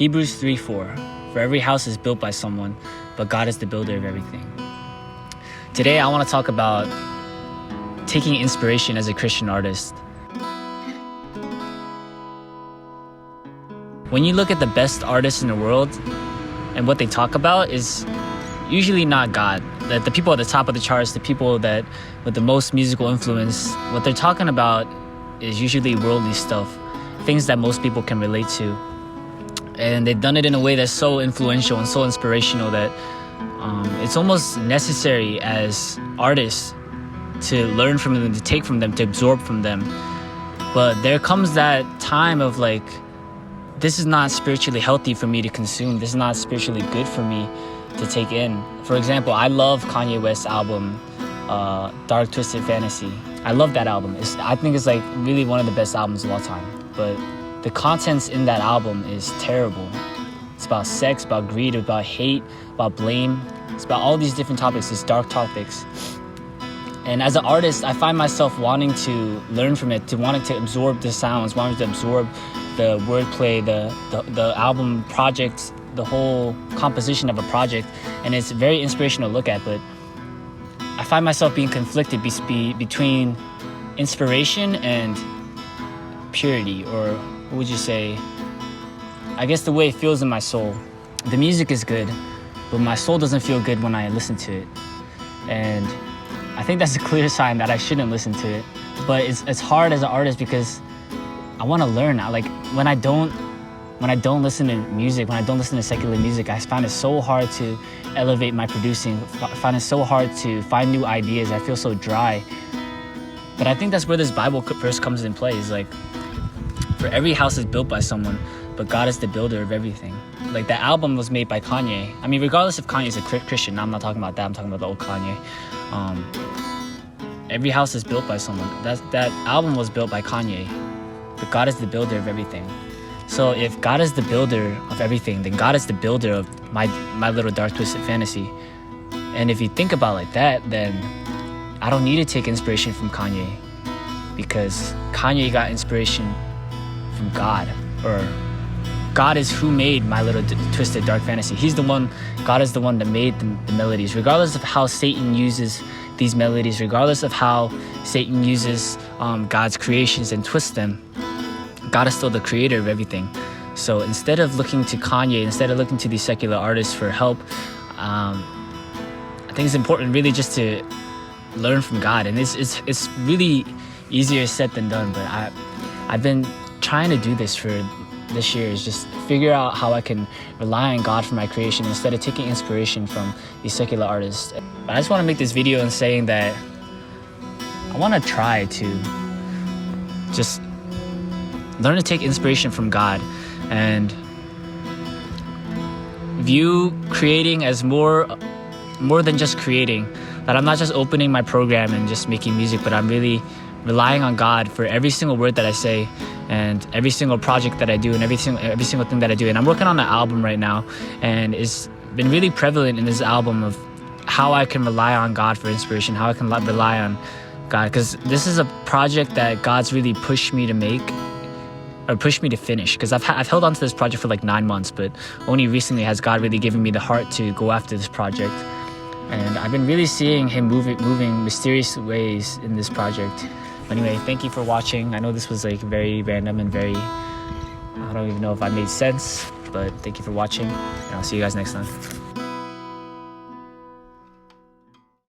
Hebrews 3:4. For every house is built by someone, but God is the builder of everything. Today I want to talk about taking inspiration as a Christian artist. When you look at the best artists in the world and what they talk about is usually not God. The people at the top of the charts, the people that with the most musical influence, what they're talking about is usually worldly stuff, things that most people can relate to. And they've done it in a way that's so influential and so inspirational that it's almost necessary as artists to learn from them, to take from them, to absorb from them. But there comes that time of like, this is not spiritually healthy for me to consume. This is not spiritually good for me to take in. For example, I love Kanye West's album, Dark Twisted Fantasy. I love that album. I think it's like really one of the best albums of all time. But the contents in that album is terrible. It's about sex, about greed, about hate, about blame. It's about all these different topics, these dark topics. And as an artist, I find myself wanting to learn from it, wanting to absorb the sounds, wanting to absorb the wordplay, the album project, the whole composition of a project. And it's very inspirational to look at, but I find myself being conflicted between inspiration and purity, or what would you say? I guess the way it feels in my soul. The music is good, but my soul doesn't feel good when I listen to it. And I think that's a clear sign that I shouldn't listen to it. But it's hard as an artist because I want to learn. When I don't listen to music, when I don't listen to secular music, I find it so hard to elevate my producing. I find it so hard to find new ideas. I feel so dry. But I think that's where this Bible verse comes in play. Is like, for every house is built by someone, but God is the builder of everything. Like, that album was made by Kanye. I mean, regardless if Kanye is a Christian, I'm not talking about that. I'm talking about the old Kanye. Every house is built by someone. That album was built by Kanye, but God is the builder of everything. So if God is the builder of everything, then God is the builder of my little Dark Twisted Fantasy. And if you think about it like that, then I don't need to take inspiration from Kanye, because Kanye got inspiration from God, or God is who made My Little Twisted Dark Fantasy. God is the one that made the melodies. Regardless of how Satan uses these melodies, regardless of how Satan uses God's creations and twists them, God is still the creator of everything. So instead of looking to Kanye, instead of looking to these secular artists for help, I think it's important really just to learn from God. And it's really easier said than done, but I've been trying to do this for this year, is just figure out how I can rely on God for my creation instead of taking inspiration from these secular artists. But I just want to make this video and saying that I want to try to just learn to take inspiration from God and view creating as more than just creating. That I'm not just opening my program and just making music, but I'm really relying on God for every single word that I say and every single project that I do and every single thing that I do. And I'm working on an album right now, and it's been really prevalent in this album of how I can rely on God for inspiration, how I can rely on God, because this is a project that God's really pushed me to make, or pushed me to finish, because I've held on to this project for like 9 months, but only recently has God really given me the heart to go after this project. And I've been really seeing him moving mysterious ways in this project. Anyway, thank you for watching. I know this was like very random and I don't even know if I made sense, but thank you for watching, and I'll see you guys next time.